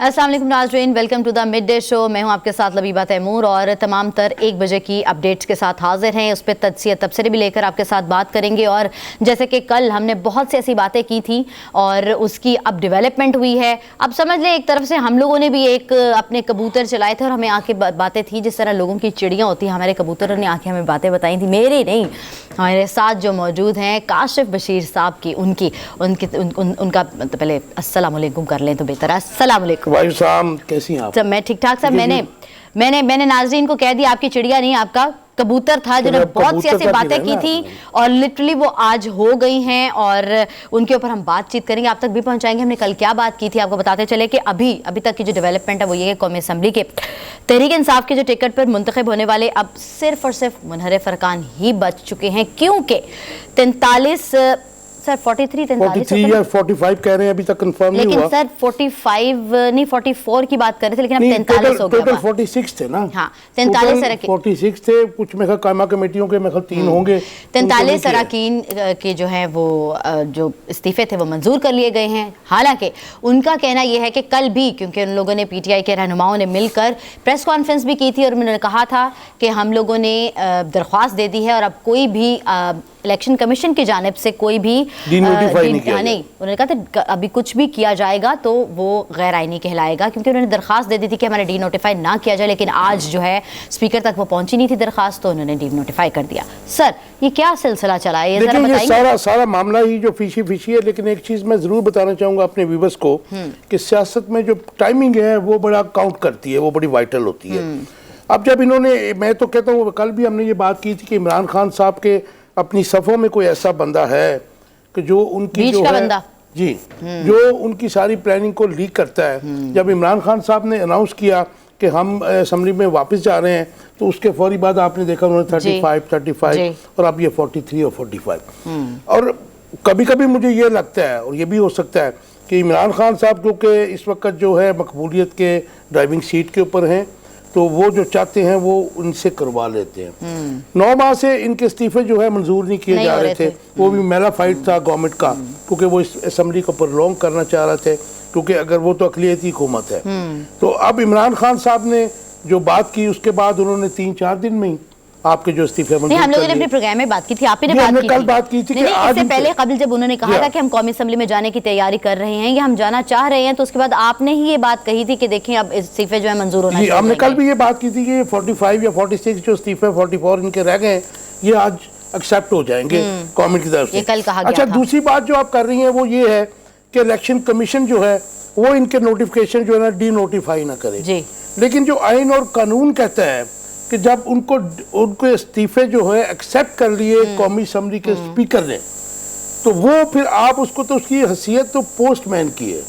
अस्सलाम वालेकुम नाज़रीन, welcome to the mid day show. मैं हूं आपके साथ लबीबा तैमूर और तमाम तर 1 बजे की अपडेट्स के साथ हाजिर हैं। उस पर तज्ज़िया तबसरे भी लेकर आपके साथ बात करेंगे। और जैसे कि कल हमने बहुत सी ऐसी बातें की थी और उसकी अब डेवलपमेंट हुई है। अब समझ लें एक तरफ से हम लोगों ने भी एक अपने कबूतर चलाए थे और हमें आके बातें थी, जिस तरह लोगों की चिड़ियाँ होती हैं, हमारे कबूतरों ने आके हमें बातें बताई थी। मेरी नहीं, हमारे साथ जो मौजूद हैं काशिफ बशीर साहब की, उनका पहले अस्सलाम वालेकुम कर लें तो बेहतर है। अस्सलाम वालेकुम। कैसी हैं आप? मैं ठीक ठाक सर। मैंने नाज़रीन को कह दिया आपकी चिड़िया नहीं, आपका कबूतर था, जिन्होंने बहुत सी ऐसी बातें की थी और लिटरली वो आज हो गई हैं और उनके ऊपर हम बातचीत करेंगे, आप तक भी पहुंचाएंगे हमने कल क्या बात की थी। आपको बताते चले कि अभी तक की जो डेवलपमेंट है वो ये है, कौमी असम्बली के तहरीक इंसाफ के जो टिकट पर मुंतखब होने वाले अब सिर्फ और सिर्फ मुनहरिफ अरकान ही बच चुके हैं, क्योंकि 43 सर 43 या 45 कह रहे हैं, अभी तक कंफर्म नहीं हुआ। लेकिन सर 45 नहीं 44 की बात कर रहे थे, लेकिन अब 43 हो गया। टोटल 46 थे ना? हाँ 43 अरकान 46 थे, कुछ में कायमा कमेटियों के में 3 होंगे। 43 अरकान के जो है वो जो इस्तीफे थे वो मंजूर कर लिए गए हैं। हालांकि उनका कहना यह है कि कल भी, क्योंकि उन लोगों ने पीटीआई के रहनुमाओं ने मिलकर प्रेस कॉन्फ्रेंस भी की थी और उन्होंने कहा था कि हम लोगों ने दरख्वास्त दे दी है और अब कोई भी इलेक्शन कमीशन की जानिब से कोई भी नहीं किया नहीं। उन्होंने कहा था अभी कुछ भी किया जाएगा तो वो गैर आईनी कहलाएगा, क्योंकि उन्होंने दरखास्त दे दी थी कि हमारे डी नोटिफाई ना किया जाए। लेकिन आज जो है स्पीकर तक वो पहुंची नहीं थी दरखास्त, तो उन्होंने डी नोटिफाई कर दिया। सर ये क्या सिलसिला चला है, ये जरा बताइए। सारा मामला ही जो फिशी है। लेकिन एक चीज मैं जरूर बताना चाहूंगा अपने व्यूअर्स को कि सियासत में जो टाइमिंग है वो बड़ा काउंट करती है, वो बड़ी वाइटल होती है। अब जब इन्होंने, मैं तो कहता हूँ कल भी हमने ये बात की थी कि इमरान खान साहब के अपनी सफ़ों में कोई ऐसा बंदा है कि जो उनकी जो है जी जो उनकी सारी प्लानिंग को लीक करता है। जब इमरान खान साहब ने अनाउंस किया कि हम असेंबली में वापस जा रहे हैं, तो उसके फौरी बाद आपने देखा उन्होंने 35 और अब ये 43 और 45। और कभी कभी मुझे ये लगता है, और ये भी हो सकता है कि इमरान खान साहब क्योंकि इस वक्त जो है मकबूलियत के ड्राइविंग सीट के ऊपर हैं, तो वो जो चाहते हैं वो उनसे करवा लेते हैं। 9 माह से इनके इस्तीफे जो है मंजूर नहीं किए जा रहे थे। वो भी मेला फाइट था गवर्नमेंट का, क्योंकि वो इस असेंबली को प्रोलॉन्ग करना चाह रहे थे, क्योंकि अगर वो तो अक़लियती हुकूमत है। तो अब इमरान खान साहब ने जो बात की, उसके बाद उन्होंने 3-4 दिन में ही आपके जो इस्तीफे हम लोगों ने अपने प्रोग्राम में बात की थी, आपने कल बात की थी कि आज इससे पहले कबल जब उन्होंने कहा था कि हम कौमी असेंबली में जाने की तैयारी कर रहे हैं या हम जाना चाह रहे हैं, तो उसके बाद आपने ही ये बात कही थी कि देखें अब इस्तीफे जो है मंजूर होना चाहिए। हमने कल भी ये बात की थी कि 45 या 46 जो इस्तीफे 44 इनके रह गए, ये आज एक्सेप्ट हो जाएंगे गवर्नमेंट की तरफ से। कल कहा अच्छा, दूसरी बात जो आप कर रही हैं वो ये है कि इलेक्शन कमीशन जो है वो इनके नोटिफिकेशन जो है ना डी नोटिफाई ना करे। लेकिन जो आइन और कानून कहता है कि जब उनको इस्तीफे जो है एक्सेप्ट कर लिए कौमी असेंबली के स्पीकर ने, तो वो फिर आप उसको, तो उसकी हैसियत तो पोस्टमैन की है।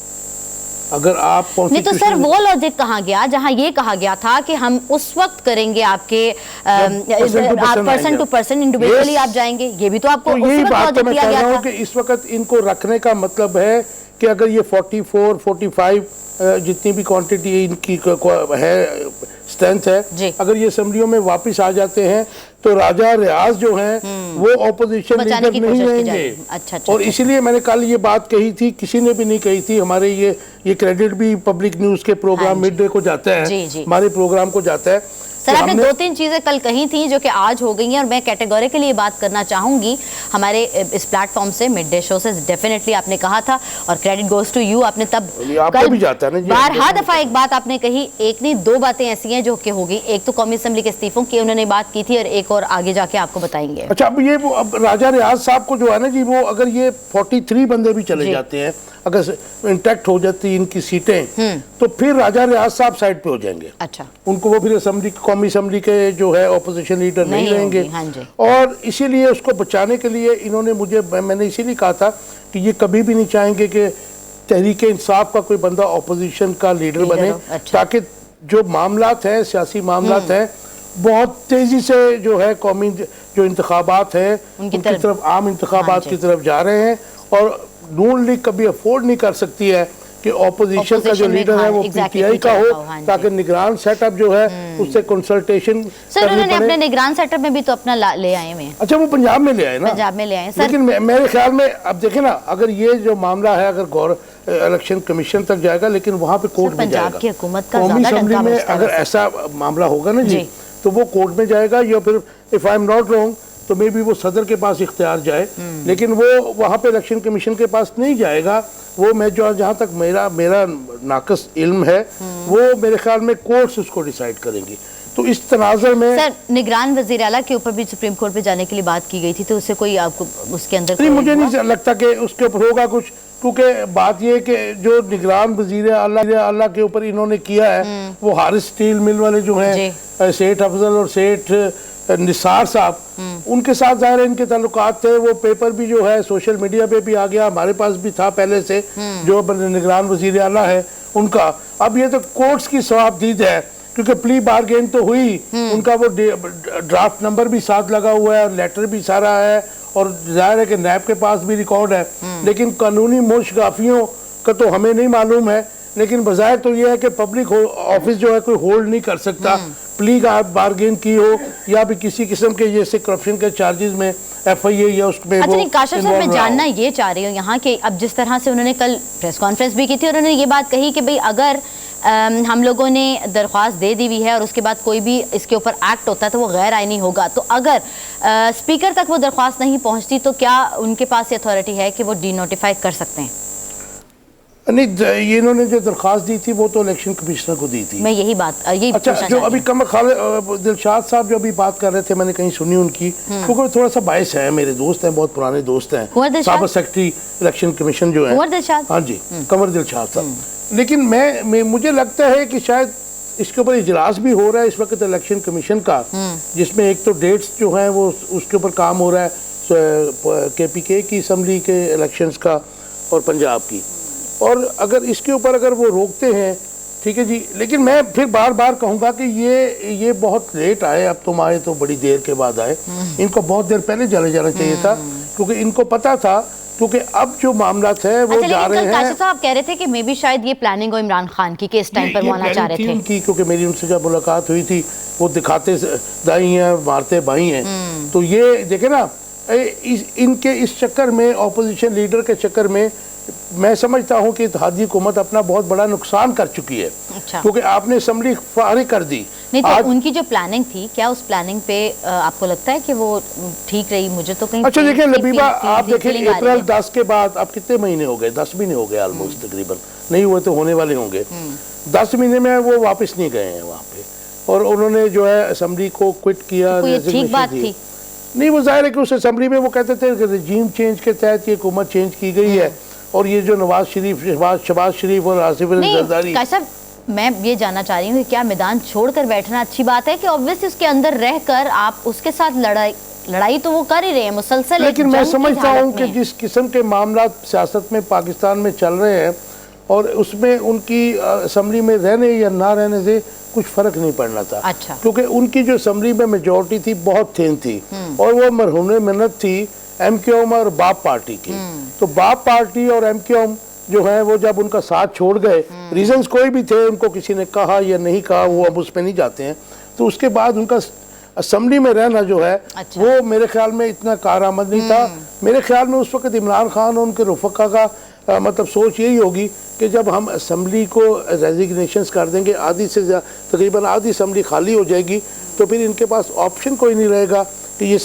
अगर आप नहीं तो सर वो लॉजिक कहाँ गया जहाँ ये कहा गया था कि हम उस वक्त करेंगे आपके पर्सन टू पर्सन इंडिविजुअली आप जाएंगे, ये भी तो आपको यही बात तो मैं कह रहा हूँ कि इस वक्त इनको रखने का मतलब है कि अगर ये 44, 45 जितनी भी क्वांटिटी इनकी है, स्ट्रेंथ है, अगर ये असेंबलियों में वापस आ जाते हैं तो राजा रियाज जो हैं वो ऑपोजिशन लीडर नहीं रहेंगे। और इसीलिए मैंने कल ये बात कही थी, किसी ने भी नहीं कही थी। हमारे ये क्रेडिट भी पब्लिक न्यूज़ के प्रोग्राम मिड डे को जाता है, हमारे प्रोग्राम को जाता है। सर आपने 2-3 चीज़ें कल कही थी जो कि आज हो गई हैं, और मैं कैटेगोरिकली ये बात करना चाहूँगी हमारे इस प्लेटफॉर्म से, मिड डे शो से। डेफिनेटली आपने कहा था और क्रेडिट गोज टू यू। आपने तब कल भी जाता है ना, 12 दफ़ा एक बात आपने कही, एक नहीं 2 बातें ऐसी हैं जो कि होगी। एक तो कौमी असेंबली के इस्तीफों की उन्होंने बात की थी और एक और आगे जाके आपको बताएंगे। अच्छा, अब राजा रियाज साहब को जो है ना जी, वो अगर ये 43 बंदे भी चले जाते हैं, अगर इंटैक्ट हो जाती इनकी सीटें, तो फिर राजा रियाज साहब साइड पे हो जाएंगे। अच्छा, उनको वो फिर कौमी असेंबली के जो है ऑपोजिशन लीडर नहीं रहेंगे। और इसीलिए उसको बचाने के लिए इन्होंने मैंने इसीलिए कहा था कि ये कभी भी नहीं चाहेंगे कि तहरीक इंसाफ का कोई बंदा ऑपोजिशन का लीडर बने। ताकि जो मामलात हैं, सियासी मामलात हैं, बहुत तेजी से जो है कौमी जो इंतखाबात हैं उनकी तरफ, आम इंतखाबात की तरफ जा रहे हैं। और नून लीग कभी अफोर्ड नहीं कर सकती है कि ऑपोजिशन का जो Opposition में लीडर है वो exactly पीटीआई का PTI हो, हाँ जी। ताकि निगरान सेटअप जो है उससे कंसल्टेशन सर उन्होंने अपने निगरान सेटअप में भी तो अपना ले आए हुए हैं, अच्छा वो पंजाब में ले आए ना, पंजाब में ले आए हैं। सर लेकिन मेरे ख्याल में अब देखें ना, अगर ये जो मामला है अगर इलेक्शन कमीशन तक जाएगा, लेकिन वहाँ पे कोर्ट में पंजाब जाएगा, की हुकूमत का कौमी ज्यादा असेंबली डंका में बजता है अगर वैसे। ऐसा मामला होगा ना जी, जी। तो वो कोर्ट में जाएगा, या फिर if I am not wrong तो मे बी वो सदर के पास इख्तियार जाए, लेकिन वो वहाँ पे इलेक्शन कमीशन के पास नहीं जाएगा। वो मैं जो जहाँ तक मेरा नाकस इल्म है, वो मेरे ख्याल में कोर्ट्स उसको डिसाइड करेंगी। तो इस तनाज़ुर में सर निगरान वज़ीर आला के ऊपर भी सुप्रीम कोर्ट पे जाने के लिए बात की गई थी, तो उससे कोई आपको उसके अंदर नहीं, मुझे नहीं लगता कि उसके ऊपर होगा कुछ, क्योंकि बात ये कि जो निगरान वज़ीर आला के ऊपर इन्होंने किया है, वो हारिस स्टील मिल वाले जो हैं सेठ अफजल और सेठ निसार साहब, उनके साथ ज़ाहिर है इनके ताल्लुकात थे। वो पेपर भी जो है सोशल मीडिया पे भी आ गया, हमारे पास भी था पहले से, जो निगरान वज़ीर आला है उनका। अब ये तो कोर्ट्स की सवाबदीद है, क्योंकि प्ली बारगेन तो हुई, उनका वो ड्राफ्ट नंबर भी साथ लगा हुआ है और लेटर भी सारा है, और जाहिर है कि नैब के पास भी रिकॉर्ड है, लेकिन कानूनी मोशगाफियों का तो हमें नहीं मालूम है। लेकिन बजाय तो ये है कि पब्लिक ऑफिस जो है कोई होल्ड नहीं कर सकता, प्ली का बारगेन की हो या भी किसी किस्म के जैसे करप्शन के चार्जेस में FIA या उसमें। अच्छा नहीं काशिफ साहब, मैं जानना ये चाह रही हूँ यहाँ के, अब जिस तरह से उन्होंने कल प्रेस कॉन्फ्रेंस भी की थी और उन्होंने ये बात कही कि भाई अगर हम लोगों ने दरख्वास्त दे दी हुई है और उसके बाद कोई भी इसके ऊपर एक्ट होता है तो वो गैर आईनी होगा, तो अगर स्पीकर तक वो दरख्वास्त नहीं पहुंचती तो क्या उनके पास ये अथॉरिटी है कि वो डीनोटिफाई कर सकते हैं? नहीं, ये इन्होंने जो दरख्वास्त दी थी वो तो इलेक्शन कमिश्नर को दी थी। मैं यही बात अच्छा, जो अभी दिलशाद साहब जो अभी बात कर रहे थे, मैंने कहीं सुनी उनकी, क्योंकि थोड़ा सा बायस है, मेरे दोस्त हैं, बहुत पुराने दोस्त हैं, साबिक़ सेक्रेटरी इलेक्शन कमीशन जो है, हाँ जी, कंवर दिलशाद साहब। लेकिन मुझे लगता है कि शायद इसके ऊपर इजलास भी हो रहा है इस वक्त इलेक्शन कमीशन का, जिसमें एक तो डेट्स जो है वो उसके ऊपर काम हो रहा है KPK की असम्बली के इलेक्शंस का और पंजाब की, और अगर इसके ऊपर अगर वो रोकते हैं, ठीक है जी। लेकिन मैं फिर बार बार कहूँगा कि ये बहुत लेट आए, अब तुम आए तो बड़ी देर के बाद आए, इनको बहुत देर पहले चले जाना चाहिए था, क्योंकि इनको पता था, क्योंकि अब जो मामला थे वो जा रहे हैं। काशिफ साहब कह रहे थे कि मे बी शायद ये प्लानिंग हो इमरान खान की, कि इस टाइम पर वो आना चाह रहे थे उनकी, क्योंकि मेरी उनसे जब मुलाकात हुई थी, वो दिखाते दाई हैं मारते बाई हैं, तो ये देखे ना, इनके इस चक्कर में, ऑपोजिशन लीडर के चक्कर में, मैं समझता हूं कि इत्तेहादी हुकूमत अपना बहुत बड़ा नुकसान कर चुकी है। अच्छा। क्योंकि आपने असम्बली फारिग कर दी। नहीं तो उनकी जो प्लानिंग थी, क्या उस प्लानिंग पे आपको लगता है कि वो ठीक रही? मुझे तो कहीं अच्छा देखिए लबीबा, आप देखिए अप्रैल 10 के बाद अब कितने महीने हो गए, 10 महीने हो गए ऑलमोस्ट, तकरीबन, नहीं हुए तो होने वाले होंगे। 10 महीने में वो वापस नहीं गए हैं वहाँ पे, और उन्होंने जो है असम्बली को क्विट किया। तो ये ठीक बात थी? नहीं, वो जाहिर है कि उस असम्बली में वो कहते थे कि रजीम चेंज के तहत ये हुकूमत चेंज की गई है, और ये जो नवाज शरीफ, शहबाज शरीफ और आसिफ अली जरदारी। मैं ये जानना चाह रही हूँ कि क्या मैदान छोड़कर बैठना अच्छी बात है, कि ऑब्वियसली उसके अंदर रहकर आप उसके साथ लड़ाई तो वो कर ही रहे हैं मुसलसल। लेकिन मैं समझता हूँ कि जिस किस्म के मामला सियासत में पाकिस्तान में चल रहे हैं, और उसमें उनकी असम्बली में रहने या ना रहने से कुछ फर्क नहीं पड़ना था। अच्छा। क्योंकि उनकी जो असम्बली में मेजोरिटी थी बहुत थिन थी, और वो मरहूम मिन्नत थी MQM और बाप पार्टी की। तो बाप पार्टी और MQM जो है वो जब उनका साथ छोड़ गए, रीजंस कोई भी थे, उनको किसी ने कहा या नहीं कहा, वो अब उस पर नहीं जाते हैं, तो उसके बाद उनका असम्बली में रहना जो है, अच्छा। वो मेरे ख्याल में इतना कारआमद नहीं था। मेरे ख्याल में उस वक्त इमरान खान और उनके रुफका का मतलब सोच यही होगी कि जब हम असम्बली को रेजिग्नेशंस कर देंगे, आधी से तकरीबन आधी असम्बली खाली हो जाएगी, तो फिर इनके पास ऑप्शन कोई नहीं रहेगा कि ये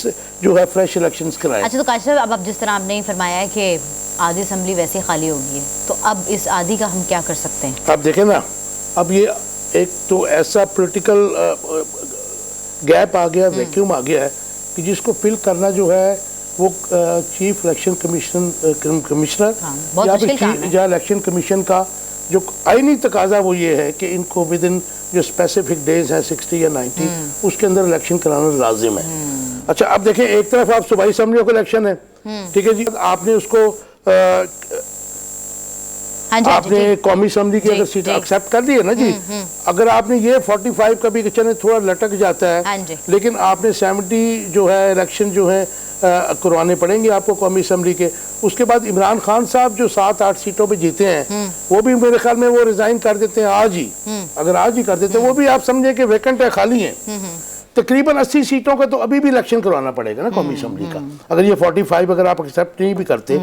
जो है फ्रेश इलेक्शंस कराएं। अच्छा, तो काशिफ साहब अब जिस तरह आपने फरमाया है कि आधी असम्बली वैसे खाली होगी, तो अब इस आधी का हम क्या कर सकते हैं? अब देखें ना, अब ये एक तो ऐसा पॉलिटिकल गैप आ गया, वैक्यूम आ गया है, कि जिसको फिल करना जो है वो चीफ इलेक्शन कमिश्नर या इलेक्शन कमीशन का जो आईनी तकाजा वो ये है कि इनको विद इन जो स्पेसिफिक डेज हैं 60 या 90 उसके अंदर इलेक्शन कराना लाजिम है। अच्छा, अब देखें, एक तरफ आप सूबाई असम्बलियों का इलेक्शन है, ठीक है जी, आपने उसको हाँ जी, आपने कौमी असम्बली की जी, अगर सीट जी। एक्सेप्ट कर दी है ना जी, अगर आपने ये 45 का भी चले थोड़ा लटक जाता हाँ है, जी। लेकिन आपने 70 जो है इलेक्शन जो है करवाने पड़ेंगे आपको कौमी असम्बली के। उसके बाद इमरान खान साहब जो 7-8 सीटों पे जीते हैं, वो भी मेरे ख्याल में वो रिजाइन कर देते हैं आज ही। अगर आज ही कर देते हैं, वो भी आप समझे कि वैकेंट है, खाली है। तकरीबन 80 सीटों का तो अभी भी इलेक्शन करवाना पड़ेगा ना कौमी असम्बली का। अगर ये 45 अगर आप एक्सेप्ट नहीं भी करते,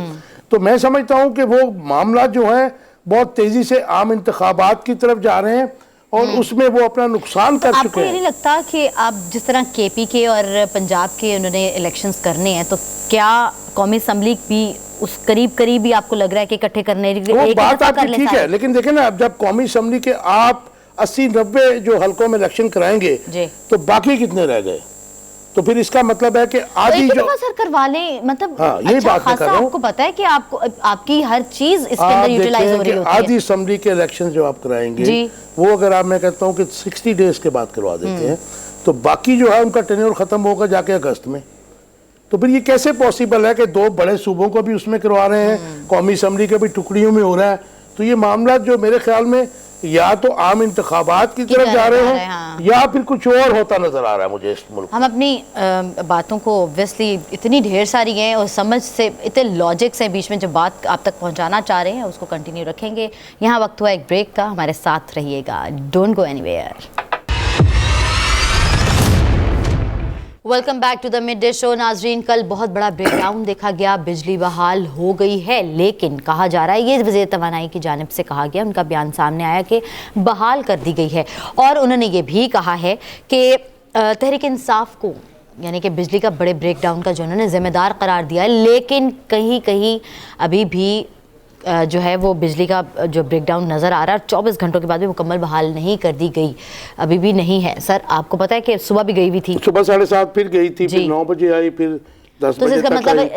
तो मैं समझता हूँ कि वो मामला जो है बहुत तेजी से आम इंतखाबात की तरफ जा रहे हैं और उसमें वो अपना नुकसान कर आपको चुके ये हैं। नहीं लगता कि आप जिस तरह केपी के और पंजाब के उन्होंने इलेक्शंस करने हैं, तो क्या कौमी असम्बली भी उस करीब ही आपको लग रहा है कि इकट्ठे करने वो एक बात दफा कर आपकी लें ठीक सारे? है, लेकिन देखें ना, अब जब कौमी असम्बली के आप 80-90 जो हल्कों में इलेक्शन कराएंगे, जी। तो बाकी कितने रह गए? तो फिर इसका मतलब है कि तो आधी एक जो दफा सर करवा लें, मतलब हाँ, यही अच्छा बात मैं कर खासा रहा हूं। आपको पता है कि आपको आपकी हर चीज इसके आप अंदर यूटिलाइज हो देखें रही कि होती है। आधी असम्बली के इलेक्शन जो आप कराएंगे, जी। वो अगर आप, मैं कहता हूँ कि 60 डेज के बाद करवा देते हैं, तो बाकी जो है उनका टेन्योर खत्म होगा जाके अगस्त में। तो फिर ये कैसे पॉसिबल है कि 2 बड़े सूबों को भी उसमें करवा रहे हैं, कौमी असम्बली के भी टुकड़ियों में हो रहा है? तो ये मामला जो मेरे ख्याल में या तो आम इंतखाबात की तरफ जा रहे हैं, हाँ। या फिर कुछ और होता नजर आ रहा है मुझे इस मुल्क। हम अपनी बातों को ऑब्वियसली इतनी ढेर सारी हैं और समझ से इतने लॉजिक से बीच में जो बात आप तक पहुंचाना चाह रहे हैं उसको कंटिन्यू रखेंगे। यहाँ वक्त हुआ एक ब्रेक का, हमारे साथ रहिएगा, don't go anywhere. Welcome back to the mid day show. नाजरीन, कल बहुत बड़ा ब्रेकडाउन देखा गया, बिजली बहाल हो गई है, लेकिन कहा जा रहा है, ये वज़ीर तवानाई की जानिब से कहा गया, उनका बयान सामने आया कि बहाल कर दी गई है। और उन्होंने ये भी कहा है कि तहरीक इंसाफ को, यानी कि बिजली का बड़े ब्रेकडाउन का जो उन्होंने ज़िम्मेदार करार दिया है, लेकिन कहीं कहीं अभी भी जो है वो बिजली का जो ब्रेकडाउन नज़र आ रहा है, 24 घंटों के बाद भी मुकम्मल बहाल नहीं कर दी गई, अभी भी नहीं है। सर, आपको पता है कि सुबह भी गई हुई थी, सुबह 7:30 फिर गई थी, फिर 9 बजे आई, फिर 10 तो बजे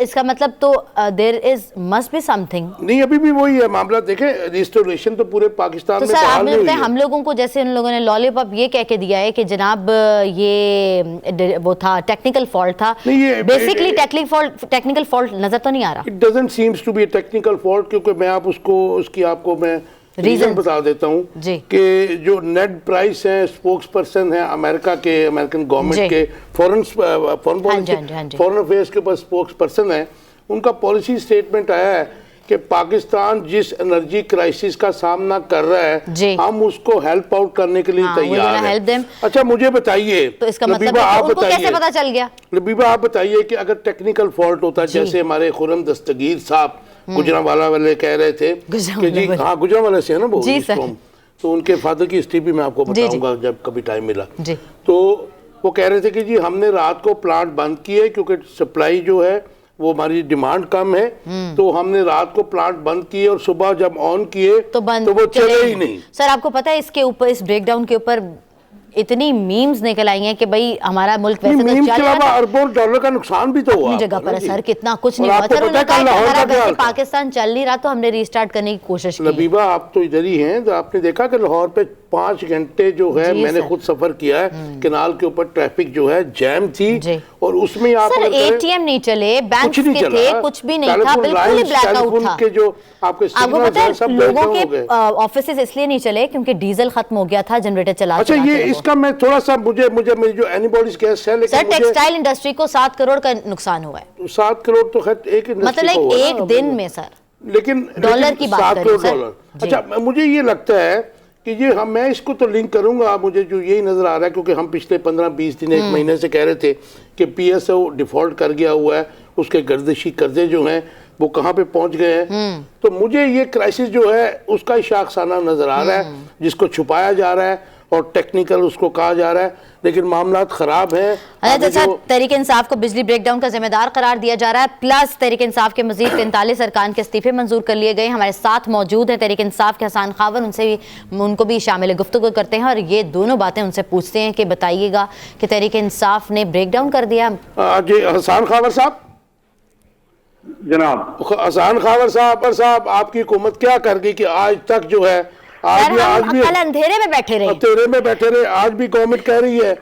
इसका मतलब तो there is must be something. नहीं, अभी भी वही है मामला। देखें, रिस्टोरेशन तो पूरे पाकिस्तान तो में सर बहाल आपने नहीं बताया हुई है। हम लोगों को, जैसे उन लोगों ने लॉलीपॉप ये कह के दिया है कि जनाब ये वो था, टेक्निकल फॉल्ट था। नहीं, ये बेसिकली टेक्निकल फॉल्ट नजर तो नहीं आ रहा। It doesn't seems to be a technical fault, क्योंकि मैं आपको मैं रीजन बता देता हूँ कि जो नेट प्राइस है, स्पोक्स पर्सन है अमेरिकन गवर्नमेंट के फॉरेन अफेयर्स के ऊपर स्पोक्स पर्सन है, उनका पॉलिसी स्टेटमेंट आया है कि पाकिस्तान जिस एनर्जी क्राइसिस का सामना कर रहा है, हम उसको हेल्प आउट करने के लिए तैयार हैं। अच्छा, मुझे बताइए, तो इसका मतलब उनको कैसे पता चल गया? लबीबा, आप बताइए कि अगर टेक्निकल फॉल्ट होता, जैसे हमारे खुर्रम दस्तगीर साहब गुजरांवाला वाले कह रहे थे कि जी, हाँ, गुजरांवाला से है ना वो, तो उनके फादर की हिस्ट्री भी मैं आपको बताऊंगा जब कभी टाइम मिला। तो वो कह रहे थे कि जी हमने रात को प्लांट बंद किए क्योंकि सप्लाई जो है वो हमारी डिमांड कम है, तो हमने रात को प्लांट बंद किए और सुबह जब ऑन किए तो वो चले ही नहीं। सर, आपको पता है इसके ऊपर, इस ब्रेकडाउन के ऊपर इतनी मीम्स निकल आई हैं कि भाई हमारा मुल्क वैसे तो चल रहा है, अरबों डॉलर का नुकसान भी तो हुआ अपनी जगह पर है सर, कितना कुछ नहीं हुआ सर। उन्होंने कहा कि हमारा वैसे पाकिस्तान चल नहीं रहा तो हमने रीस्टार्ट करने की कोशिश की। लबीबा, आप तो इधर ही हैं, तो आपने देखा कि लाहौर पे 5 घंटे जो है, मैंने खुद सफर किया है, किनाल के ऊपर ट्रैफिक जो है जैम थी, और उसमें आप सर एटीएम नहीं चले, बैंक के थे, कुछ भी नहीं था, बिल्कुल ही ब्लैकआउट था। के जो आपको पता है लोगों के ऑफिसेज इसलिए नहीं चले क्योंकि डीजल खत्म हो गया था, जनरेटर चला। अच्छा, ये इसका मैं थोड़ा सा मुझे मेरी जो एनीबॉडीज गैस है, लेकिन सर टेक्सटाइल इंडस्ट्री को 7 करोड़ का नुकसान हुआ है। 7 करोड़ तो खैर एक मतलब एक दिन में सर, लेकिन डॉलर की बात करें सर। अच्छा, मुझे ये लगता है कि ये मैं इसको तो लिंक करूंगा, मुझे जो यही नजर आ रहा है, क्योंकि हम पिछले 15-20 दिन 1 महीने से कह रहे थे कि PSO डिफॉल्ट कर गया हुआ है, उसके गर्दिशी कर्जे जो हैं वो कहाँ पे पहुंच गए हैं। तो मुझे ये क्राइसिस जो है उसका ही शाखसाना नजर आ रहा है, जिसको छुपाया जा रहा है और टेक्निकल उसको कहा जा रहा है, लेकिन मामला खराब है। अच्छा, तहरीक इंसाफ को बिजली ब्रेकडाउन का जिम्मेदार करार दिया जा रहा है, प्लस तहरीक इंसाफ के मजीद 43 अरकान के इस्तीफे मंजूर कर लिए गए। हमारे साथ मौजूद है तहरीक इंसाफ के हसान खावर, उनको भी शामिल गुफ्तगू करते हैं और ये दोनों बातें उनसे पूछते हैं कि बताइएगा कि तहरीक इंसाफ ने ब्रेकडाउन कर दिया। जी, हसान खावर साहब। जनाब हसान खावर साहब, आपकी हुकूमत क्या कर गई कि आज तक जो है, आज भी अंधेरे में बैठे रहे, आज भी गवर्नमेंट कह रही है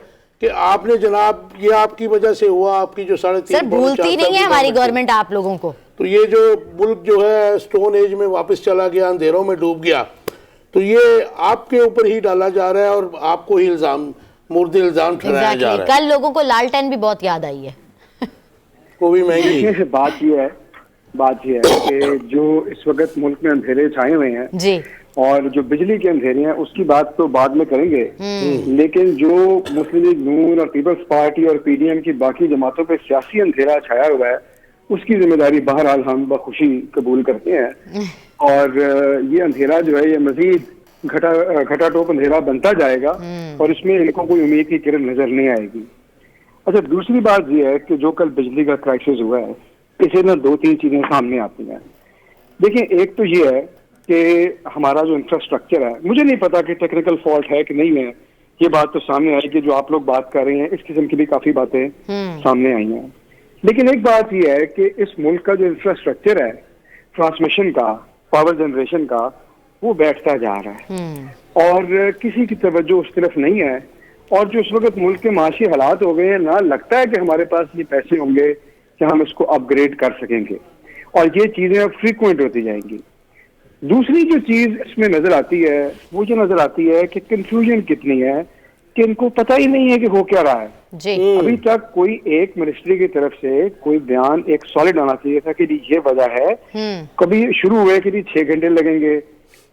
कि आपने जनाब ये आपकी वजह से हुआ, आपकी जो 3.5 सर भूलती नहीं है हमारी गवर्नमेंट आप लोगों को। तो ये जो मुल्क जो है स्टोन एज में वापस चला गया, अंधेरों में डूब गया, तो ये आपके ऊपर ही डाला जा रहा है और आपको ही मुर्द इल्जाम ठहराया जा रहा है। कल लोगों को लालटेन भी बहुत याद आई है। वो भी महंगी। बात ये है कि जो इस वक्त मुल्क में अंधेरे छाए हुए हैं जी, और जो बिजली के अंधेरे हैं उसकी बात तो बाद में करेंगे, लेकिन जो मुस्लिम लीग नून और पीपल्स पार्टी और पीडीएम की बाकी जमातों पे सियासी अंधेरा छाया हुआ है, उसकी जिम्मेदारी बहरहाल हम बखुशी कबूल करते हैं। और ये अंधेरा जो है ये मजीद घटाटोप अंधेरा बनता जाएगा और इसमें इनको कोई उम्मीद की किरण नजर नहीं आएगी। अच्छा, दूसरी बात ये है कि जो कल बिजली का क्राइसिस हुआ है, इसे ना 2-3 चीजें सामने आती हैं। देखिए, एक तो ये है कि हमारा जो इंफ्रास्ट्रक्चर है, मुझे नहीं पता कि टेक्निकल फॉल्ट है कि नहीं है, ये बात तो सामने आई कि जो आप लोग बात कर रहे हैं इस किस्म की भी काफी बातें सामने आई हैं। लेकिन एक बात यह है कि इस मुल्क का जो इंफ्रास्ट्रक्चर है ट्रांसमिशन का, पावर जनरेशन का, वो बैठता जा रहा है और किसी की तवज्जो उस तरफ नहीं है। और जो इस वक्त मुल्क के माशी हालात हो गए हैं, ना लगता है कि हमारे पास ये पैसे होंगे कि हम इसको अपग्रेड कर सकेंगे, और ये चीजें अब फ्रीक्वेंट होती जाएंगी। दूसरी जो चीज इसमें नजर आती है वो ये नजर आती है कि कंफ्यूजन कितनी है कि इनको पता ही नहीं है कि हो क्या रहा है जी। अभी तक कोई एक मिनिस्ट्री की तरफ से कोई बयान एक सॉलिड आना चाहिए था कि जी ये वजह है। कभी शुरू हुए कि जी 6 घंटे लगेंगे,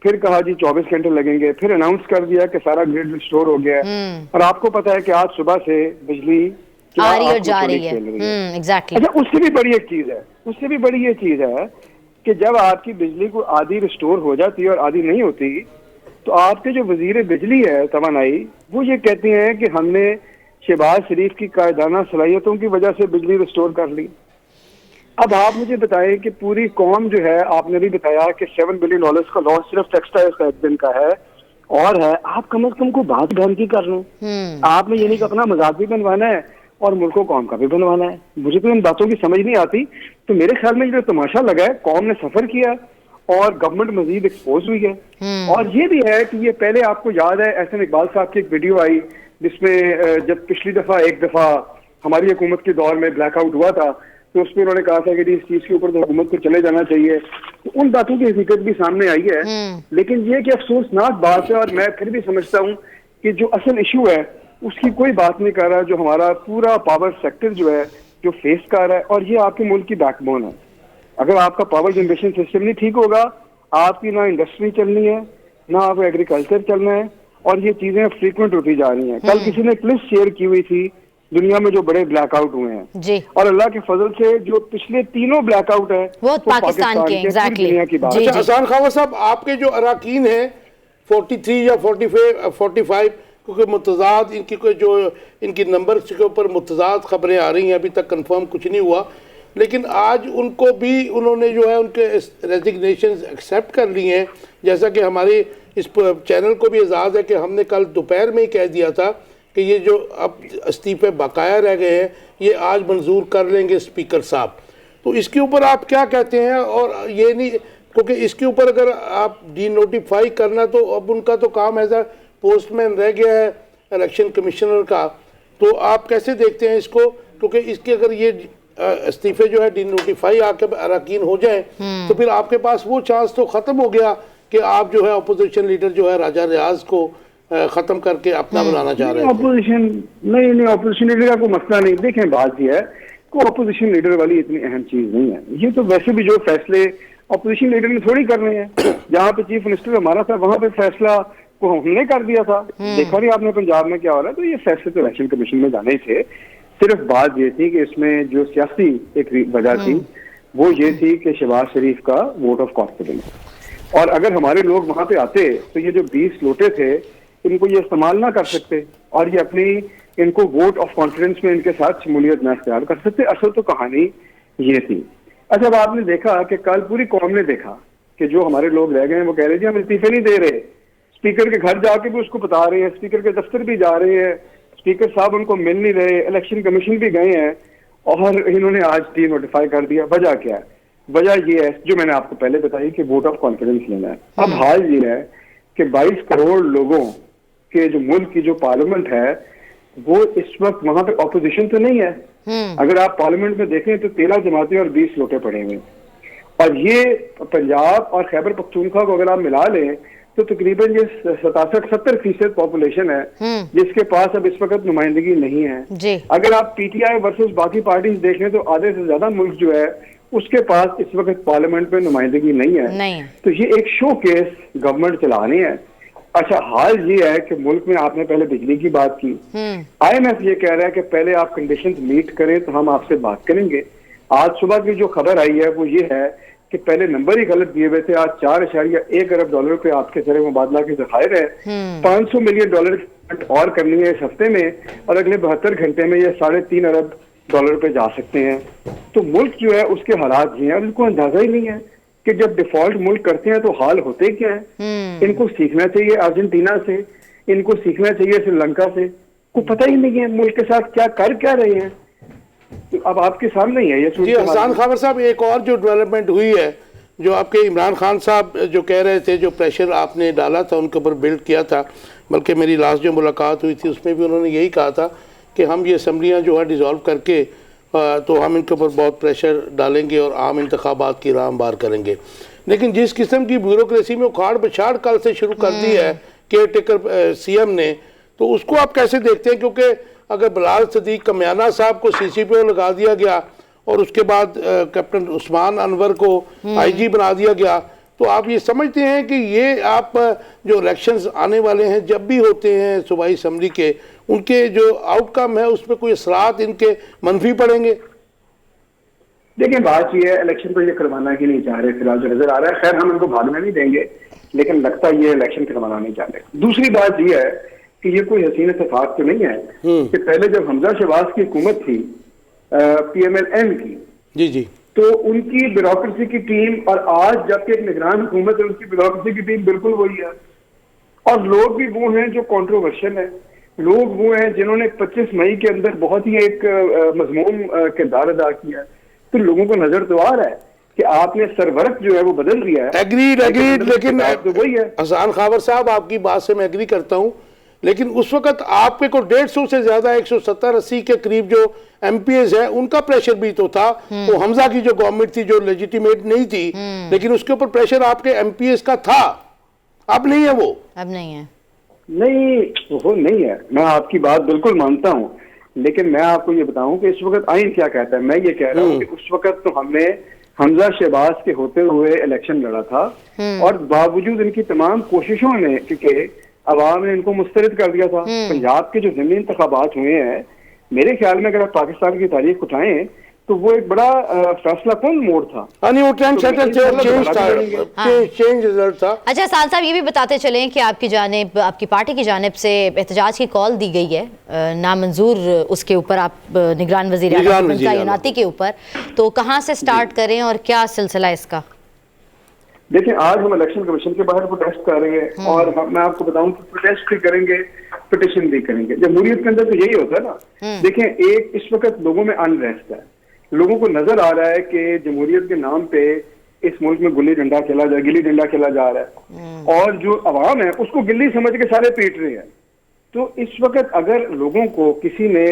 फिर कहा जी 24 घंटे लगेंगे, फिर अनाउंस कर दिया कि सारा ग्रिड रिस्टोर हो गया है, और आपको पता है कि आज सुबह से बिजली आ रही और जा रही है। एग्जैक्टली। अच्छा, उससे भी बड़ी एक चीज है कि जब आपकी बिजली को आधी रिस्टोर हो जाती है और आधी नहीं होती, तो आपके जो वजीर बिजली है तवानाई, वो ये कहते हैं कि हमने शहबाज शरीफ की कायदाना सलाहियतों की वजह से बिजली रिस्टोर कर ली। अब आप मुझे बताएं कि पूरी कौम जो है, आपने भी बताया कि $7 बिलियन का लॉस सिर्फ टेक्सटाइल का एक दिन का है, और है आप कम से कम को बात ढंग की कर रहे हैं। आपने ये नहीं कि अपना मजाक भी बनवाना है और मुल्को कौम का भी बनवाना है। मुझे तो इन बातों की समझ नहीं आती। तो मेरे ख्याल में जो तमाशा लगा है, कौम ने सफर किया और गवर्नमेंट मजीद एक्सपोज हुई है। और ये भी है कि ये पहले आपको याद है एहसन इकबाल साहब की एक वीडियो आई जिसमें जब पिछली दफा एक दफा हमारी हुकूमत के दौर में ब्लैकआउट हुआ था, तो उसमें उन्होंने कहा था कि इस चीज के ऊपर तो हुकूमत को चले जाना चाहिए। तो उन बातों की हकीकत भी सामने आई है। लेकिन ये कि अफसोसनाक बात है, और मैं फिर भी समझता हूँ कि जो असल इशू है उसकी कोई बात नहीं कर रहा, जो हमारा पूरा पावर सेक्टर जो है जो फेस कर रहा है, और ये आपके मुल्क की बैकबोन है। अगर आपका पावर जनरेशन सिस्टम नहीं ठीक होगा, आपकी ना इंडस्ट्री चलनी है, ना आपको एग्रीकल्चर चलना है, और ये चीजें फ्रीक्वेंट होती जा रही हैं। कल किसी ने एक लिस्ट शेयर की हुई थी दुनिया में जो बड़े ब्लैकआउट हुए हैं जी, और अल्लाह के फजल से जो पिछले 3 ब्लैकआउट है वो पाकिस्तान के एग्जैक्टली दुनिया की बात जी, है। जी। हसन खावर साहब, आपके जो अराकीन हैं 43 या 45, क्योंकि मुतजाद इनकी नंबर के ऊपर मुतजाद खबरें आ रही हैं, अभी तक कंफर्म कुछ नहीं हुआ, लेकिन आज उनको भी उन्होंने जो है उनके रेजिग्नेशन एक्सेप्ट कर ली हैं। जैसा कि हमारे इस चैनल को भी एजाज़ है कि हमने कल दोपहर में ही कह दिया था कि ये जो अब इस्तीफे बकाया रह गए हैं ये आज मंजूर कर लेंगे स्पीकर साहब। तो इसके ऊपर आप क्या कहते हैं? और ये नहीं, क्योंकि इसके ऊपर अगर आप डी नोटिफाई करना, तो अब उनका तो काम एज अ पोस्टमैन रह गया है इलेक्शन कमिश्नर का, तो आप कैसे देखते हैं इसको? क्योंकि इसके अगर ये इस्तीफे जो है डी नोटिफाई आके अरकान हो जाए तो फिर आपके पास वो चांस तो ख़त्म हो गया कि आप जो है अपोजिशन लीडर जो है राजा रियाज को ख़त्म करके अपना बनाना चाह रहे हैं। अपोजिशन नहीं, अपोजिशन लीडर का कोई मसला नहीं। देखें, बात यह है कि अपोजिशन लीडर वाली इतनी अहम चीज़ नहीं है। ये तो वैसे भी जो फैसले अपोजिशन लीडर ने थोड़ी करने हैं, जहाँ पे चीफ मिनिस्टर हमारा था वहाँ पे फैसला को हमने कर दिया था। देखा नहीं आपने पंजाब में क्या हो रहा है? तो ये फैसले तो इलेक्शन कमीशन में जाने ही थे। सिर्फ बात ये थी कि इसमें जो सियासी एक वजह थी वो ये थी कि शहबाज शरीफ का वोट ऑफ कॉन्फिडेंस, और अगर हमारे लोग वहां पे आते तो ये जो 20 लोटे थे इनको ये इस्तेमाल ना कर सकते और ये अपनी इनको वोट ऑफ कॉन्फिडेंस में इनके साथ शमूलियत ना इख्तियार कर सकते। असल तो कहानी ये थी। अच्छा, अब आपने देखा कि कल पूरी कौम ने देखा कि जो हमारे लोग रह गए हैं वो कह रहे थे हम इस्तीफे नहीं दे रहे। स्पीकर के घर जाके भी उसको बता रहे हैं, स्पीकर के दफ्तर भी जा रहे हैं, स्पीकर साहब उनको मिल नहीं रहे, इलेक्शन कमीशन भी गए हैं, और इन्होंने आज डी नोटिफाई कर दिया। वजह क्या है? वजह ये है जो मैंने आपको पहले बताई कि वोट ऑफ कॉन्फिडेंस लेना है। अब हाल ये है कि 22 करोड़ लोगों के जो मुल्क की जो पार्लियामेंट है वो इस वक्त वहां पे ऑपोजिशन तो नहीं है। अगर आप पार्लियामेंट में देखें तो 13 जमातें और 20 लोटे पड़े हुए। और ये पंजाब और खैबर पख्तूनख्वा को अगर आप मिला लें तो तकरीबन ये 67-70% पॉपुलेशन है जिसके पास अब इस वक्त नुमाइंदगी नहीं है जी। अगर आप पीटीआई वर्सेस बाकी पार्टीज देखें तो आधे से ज्यादा मुल्क जो है उसके पास इस वक्त पार्लियामेंट में नुमाइंदगी नहीं है। तो ये एक शो केस गवर्नमेंट चला रही है। अच्छा, हाल ये है कि मुल्क में आपने पहले बिजली की बात की, IMF ये कह रहा है कि पहले आप कंडीशंस मीट करें तो हम आपसे बात करेंगे। आज सुबह की जो खबर आई है वो ये है कि पहले नंबर ही गलत दिए हुए थे। आज $4.1 अरब पे आपके ज़र मुबादला के ज़खायर है। $500 मिलियन और करनी है इस हफ्ते में और अगले 72 घंटे में ये $3.5 अरब पे जा सकते हैं। तो मुल्क जो है उसके हालात ये हैं और इनको अंदाजा ही नहीं है कि जब डिफॉल्ट मुल्क करते हैं तो हाल होते क्या है। इनको सीखना चाहिए अर्जेंटीना से, इनको सीखना चाहिए श्रीलंका से। को पता ही नहीं है मुल्क के साथ क्या रहे हैं। तो अब आपके सामने ही है ये। जी हसन खावर साहब, एक और जो डेवलपमेंट हुई है, जो आपके इमरान खान साहब जो कह रहे थे, जो प्रेशर आपने डाला था उनके ऊपर बिल्ड किया था, बल्कि मेरी लास्ट जो मुलाकात हुई थी उसमें भी उन्होंने यही कहा था कि हम ये असम्बलियाँ जो है डिज़ोल्व करके तो हम इनके ऊपर बहुत प्रेशर डालेंगे और आम इंतखाबात की राह हमवार करेंगे। लेकिन जिस किस्म की ब्यूरोक्रेसी में उखाड़ बछाड़ कल से शुरू कर दी है केयर टेकर CM ने, तो उसको आप कैसे देखते हैं? क्योंकि अगर बिलाल सदीक कमियाना साहब को CCPO लगा दिया गया और उसके बाद कैप्टन उस्मान अनवर को IG बना दिया गया, तो आप ये समझते हैं कि ये आप जो इलेक्शंस आने वाले हैं जब भी होते हैं सूबाई असम्बली के, उनके जो आउटकम है उसमें कोई असरात इनके मनफी पड़ेंगे? देखिए, बात ये है, इलेक्शन तो ये करवाना ही नहीं चाह रहे फिलहाल जो नजर आ रहा है। खैर, हम इनको भागने नहीं देंगे, लेकिन लगता ये इलेक्शन करवाना नहीं चाह रहे। दूसरी बात ये है कि ये कोई हसीन इत्तेफाक तो नहीं है कि पहले जब हमजा शहबाज की हुकूमत थी PMLN की, जी, तो उनकी ब्यूरोक्रेसी की टीम और आज जबकि एक निगरान हुकूमत है उनकी ब्यूरोक्रेसी की टीम बिल्कुल वही है। और लोग भी वो हैं जो कंट्रोवर्शियल है, लोग वो हैं जिन्होंने 25 मई के अंदर बहुत ही एक मजमूम किरदार अदा किया। तो लोगों को नजर तो आ रहा है कि आपने सरवरक जो है वो बदल दिया है। एग्रीड, लेकिन तो वही है। हसन खावर साहब, आपकी बात से मैं एग्री करता हूँ, लेकिन उस वक्त आपके को 150 से ज्यादा 170-80 के करीब जो MPs है उनका प्रेशर भी तो था। वो हमजा की जो गवर्नमेंट थी जो लेजिटिमेट नहीं थी, लेकिन उसके ऊपर प्रेशर आपके MPs का था। अब नहीं है वो, अब नहीं है। नहीं, वो नहीं है। मैं आपकी बात बिल्कुल मानता हूँ, लेकिन मैं आपको ये बताऊं कि इस वक्त आइन क्या कहता है। मैं ये कह रहा हूँ कि उस वक्त तो हमने हमजा शहबाज के होते हुए इलेक्शन लड़ा था और बावजूद इनकी तमाम कोशिशों ने, क्योंकि अवाम ने इनको मुस्तरद कर दिया था। पंजाब के जो ज़मीनी इंतखाबात हुए हैं, मेरे ख्याल में अगर आप पाकिस्तान की तारीख उठाएं तो वो एक बड़ा फैसला कौन मोड़ था। चेंज रिजल्ट था। अच्छा साल साहब, ये भी बताते चलें कि आपकी जानिब, आपकी पार्टी की जानिब से एहतजाज की कॉल दी गई है, नामंजूर उसके ऊपर, आप निगरान वज़ीर आला तैनाती के ऊपर, तो कहाँ से स्टार्ट करें और क्या सिलसिला इसका? देखिए, आज हम इलेक्शन कमीशन के बाहर प्रोटेस्ट कर रहे हैं और मैं आपको बताऊं कि प्रोटेस्ट भी करेंगे, पिटिशन भी करेंगे। जमहूरियत के अंदर तो यही होता है ना। देखिए, एक इस वक्त लोगों में अनरेस्ट है, लोगों को नजर आ रहा है कि जमहूरियत के नाम पे इस मुल्क में गिल्ली डंडा खेला जा रहा है और जो अवाम है उसको गिल्ली समझ के सारे पीट रहे हैं। तो इस वक्त अगर लोगों को किसी ने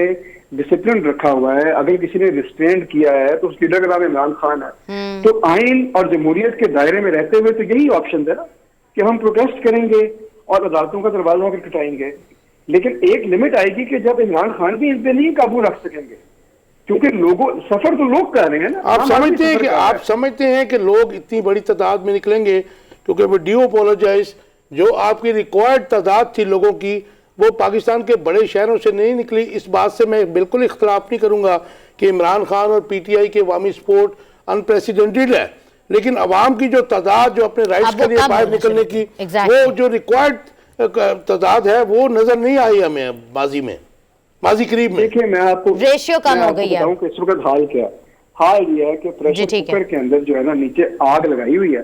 डिसिप्लिन रखा हुआ है, अगर किसी ने रिस्ट्रेंट किया है, तो उस लीडर का नाम इमरान खान है। तो आइन और जमहूरियत के दायरे में रहते हुए तो यही ऑप्शन है ना कि हम प्रोटेस्ट करेंगे और अदालतों का दरवाजा खटखटाएंगे। लेकिन एक लिमिट आएगी कि जब इमरान खान भी इन पे नहीं काबू रख सकेंगे, क्योंकि लोगों सफर तो लोग कर रहे हैं ना। आप समझते हैं कि लोग इतनी बड़ी तादाद में निकलेंगे? क्योंकि वो ड्यू अपोलोजाइज, जो आपकी रिक्वायर्ड तादाद थी लोगों की, वो पाकिस्तान के बड़े शहरों से नहीं निकली। इस बात से मैं बिल्कुल इख्तलाफ नहीं करूंगा कि इमरान खान और PTI के अवामी सपोर्ट अनप्रेसिडेंटेड है, लेकिन अवाम की जो तादाद जो अपने राइट्स के लिए बाहर निकलने की वो जो रिक्वायर्ड तादाद है वो नजर नहीं आई हमें माजी करीब में। देखिए, मैं आपको रेशियो कम हो गई है। इस वक्त हाल क्या है? हाल ये है कि प्रेशर कुकर के अंदर जो है ना नीचे आग लगाई हुई है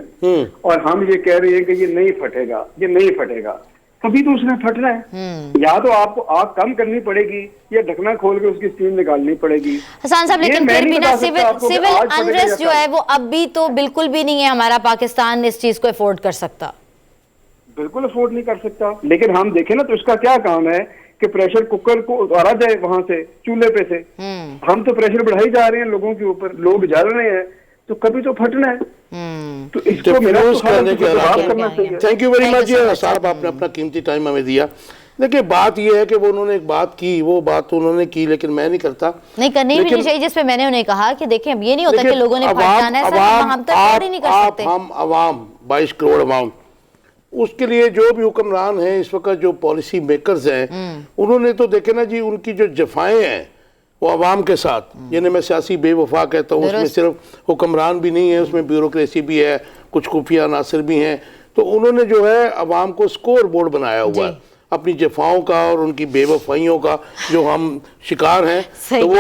और हम ये कह रहे हैं कि ये नहीं फटेगा। कभी तो उसने फटना है। या तो आपको आग कम करनी पड़ेगी या ढकना खोल के उसकी स्टीम निकालनी पड़ेगी। हसन साहब, लेकिन फिर भी ना सिविल अनरेस्ट जो है वो अब भी तो बिल्कुल भी नहीं है। हमारा पाकिस्तान इस चीज को अफोर्ड कर सकता? बिल्कुल अफोर्ड नहीं कर सकता। लेकिन हम देखें ना तो इसका क्या काम है कि प्रेशर कुकर को उतारा जाए वहां से, चूल्हे पे से। हम तो प्रेशर बढ़ाई जा रहे हैं लोगों के ऊपर, लोग जल रहे हैं। तो कभी तो फटना है। तो इसको डिफ्यूज मेरा तो करने के जवाब करना चाहिए। Thank you very Thank you much so much, साहब, आपने अपना कीमती टाइम हमें दिया। देखिए बात ये है कि वो उन्होंने एक बात की, वो बात उन्होंने की, लेकिन मैं नहीं करता। नहीं करनी भी नहीं चाहिए, जिसपे मैंने उन्हें कहा कि देखिए अब ये नहीं होता कि लोगों ने फट जाना है, सर हम तो और ही नहीं कर सकते। हम अवाम 22 करोड़ अवाम, उसके लिए जो भी हुक्मरान हैं इस वक्त, जो पॉलिसी मेकर्स हैं, उन्होंने तो देखे ना जी, उनकी जो जफाएं हैं वो अवाम के साथ, जिन्हें मैं सियासी बेवफा कहता हूँ, उसमें सिर्फ हुक्मरान भी नहीं है, उसमें ब्यूरोक्रेसी भी है, कुछ खुफिया अनासर भी हैं। तो उन्होंने जो है अवाम को स्कोर बोर्ड बनाया हुआ है अपनी जफाओं का और उनकी बेवफाइयों का, जो हम शिकार हैं। तो वो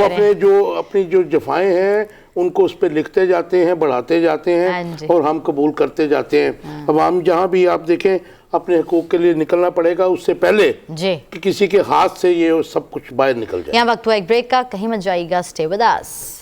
अपनी जो जफाएं हैं उनको उस पर लिखते जाते हैं, बढ़ाते जाते हैं और हम कबूल करते जाते हैं। अब हम जहाँ भी आप देखें अपने हकूक के लिए निकलना पड़ेगा उससे पहले कि किसी के हाथ से ये सब कुछ बाहर निकल जाए। यहाँ वक्त हुआ एक ब्रेक का, कहीं मत जाइएगा, stay with us.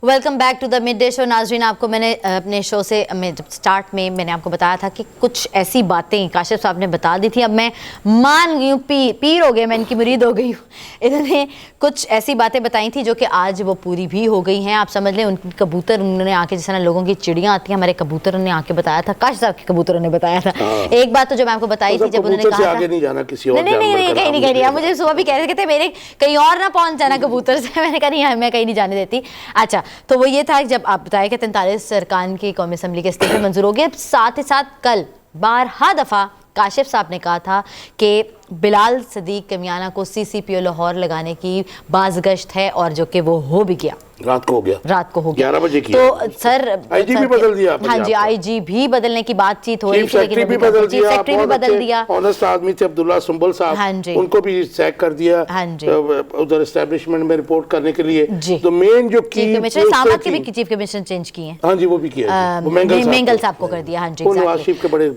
Welcome back to the mid day show. नाजरीन, आपको मैंने अपने शो से स्टार्ट में मैंने आपको बताया था कि कुछ ऐसी बातें काशिफ साहब ने बता दी थी। अब मैं मान गई हूँ, पीर हो गए, मैं इनकी मुरीद हो गई हूँ। इन्होंने कुछ ऐसी बातें बताई थी जो कि आज वो पूरी भी हो गई हैं। आप समझ लें, उनके कबूतर उन्होंने आके, जिस तरह लोगों की चिड़ियाँ आती हैं, हमारे कबूतरों ने आके बताया था, काशिफ साहब के कबूतरों ने बताया था। एक बात तो जब मैं आपको बताई थी, जब उन्होंने कहा था आगे नहीं जाना किसी और, नहीं कहीं नहीं, मुझे सुबह भी कह रहे थे मेरे कहीं और ना पहुंच जाना कबूतर से। मैंने कहा नहीं, मैं कहीं नहीं जाने देती। अच्छा, तो वो ये था जब आप बताया कि 43 अरकान की कौमी असम्बली के इस्तीफे मंजूर हो गए। साथ ही साथ कल 12 दफ़ा काशिफ साहब ने कहा था कि बिलाल सदीक कमियाना को CCPO लाहौर लगाने की बाज़गश्त है, और जो कि वो हो भी गया, रात को हो गया 11 बजे की। तो सर IG भी बदल दिया। हाँ जी, IG भी बदलने की बातचीत हो रही थी, लेकिन चीफ सेक्रेटरी भी बदल दिया। ऑनेस्ट आदमी थे अब्दुल्ला सुंबल साहब, हाँ जी, उनको भी सैक कर दिया, हाँ जी, उधर एस्टेब्लिशमेंट में रिपोर्ट करने के लिए। तो मेन जो चीफ कमिश्नर सामत के भी चीफ कमिश्नर चेंज किए हैं। हाँ जी, वो भी किया, मेंगल साहब को कर दिया। हाँ जी, नवाज शरीफ के बड़े,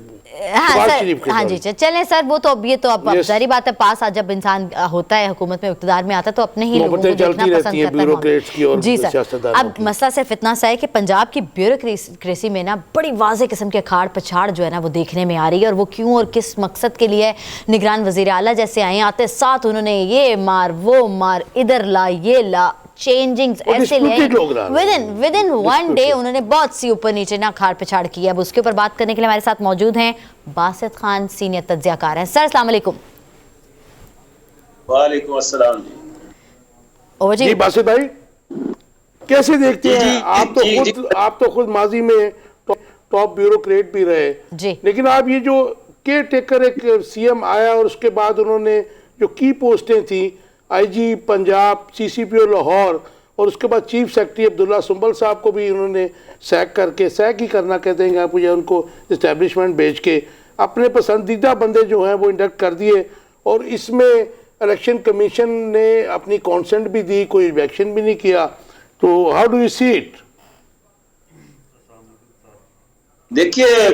हाँ जी, चलें सर, वो तो अब ये तो अब जारी बात है, पास आज जब इंसान होता है, हुकूमत में इक़्तिदार में आता है, तो अपने ही लोगों को देखना पसंद करता है। जी सर, अब मसला सिर्फ इतना सा है कि पंजाब की ब्यूरोक्रेसी में ना बड़ी वाज़ेह किस्म के अखाड़ पछाड़ जो है ना वो देखने में आ रही है, और वो क्यों और किस मकसद के लिए। निगरान वज़ीर आला जैसे आए, आते साथ उन्होंने ये मार वो मार, इधर ला ये ला, चेंजिंग ऐसे विद इन वन डे उन्होंने बहुत सी ऊपर नीचे ना खाड़ पिछाड़ की। अब उसके ऊपर बात करने के लिए हमारे साथ मौजूद हैं बासित खान, सीनियर तज्जियाकार हैं। सर अस्सलाम वालेकुम। वालेकुम अस्सलाम जी। बासित भाई कैसे देखते हैं आप तो खुद माजी में टॉप ब्यूरोक्रेट भी रहे जी, लेकिन आप ये जो केयर टेकर एक CM आया और उसके बाद उन्होंने जो की पोस्टें थी, IG पंजाब, CCPO लाहौर, और उसके बाद चीफ सेक्रेटरी अब्दुल्ला सुंबल साहब को भी उन्होंने सैक ही करना कहते हैं आप, या उनको इस्टेब्लिशमेंट भेज के अपने पसंदीदा बंदे जो हैं वो इंडक्ट कर दिए, और इसमें इलेक्शन कमीशन ने अपनी कॉन्सेंट भी दी, कोई इलेक्शन भी नहीं किया। तो how do you see it? देखिए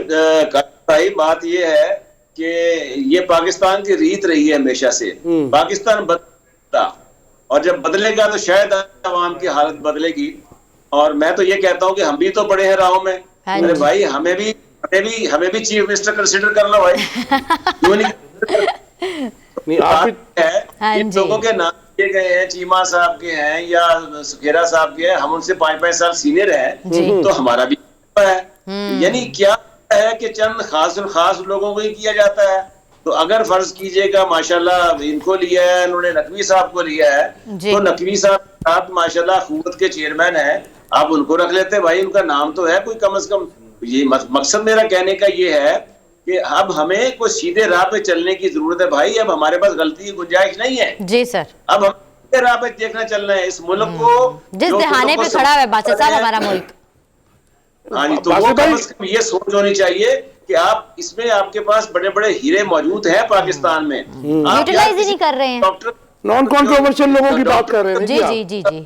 भाई, बात ये है कि ये पाकिस्तान की रीत रही है हमेशा से। पाकिस्तान बदलता, और जब बदलेगा तो शायद आवाम की हालत बदलेगी। और मैं तो ये कहता हूँ कि हम भी तो बड़े हैं राहों में। अरे भाई, हमें भी चीफ मिनिस्टर कंसिडर कर लो भाई। क्यों नहीं? इन लोगों के नाम दिए गए हैं, चीमा साहब के हैं या सुखेरा साहब के हैं, हम उनसे 5-5 साल सीनियर हैं, तो हमारा भी है। यानी क्या है कि चंद खास लोगों को ही किया जाता है। तो अगर फर्ज कीजिएगा माशाल्लाह इनको लिया है, उन्होंने नकवी साहब को लिया है, तो नकवी साहब माशाल्लाह हुकूमत के चेयरमैन हैं, आप उनको रख लेते भाई, उनका नाम तो है कोई कम से कम। ये मकसद मेरा कहने का ये है कि अब हमें कोई सीधे राह पे चलने की जरूरत है भाई। अब हमारे पास गलती की गुंजाइश नहीं है जी सर। अब हम सीधे राह पे देखना चलना है इस मुल्क को, जिस दहाने पे खड़ा है बादशाह साहब हमारा मुल्क। हाँ जी, तो वो कम से कम ये सोच होनी चाहिए कि आप इसमें आपके पास बड़े बड़े हीरे मौजूद हैं पाकिस्तान में, यूटिलाइज ही नहीं कर रहे हैं। डॉक्टर नॉन कॉन्ट्रोवर्शियल लोगों की बात कर रहे हैं जी जी जी जी।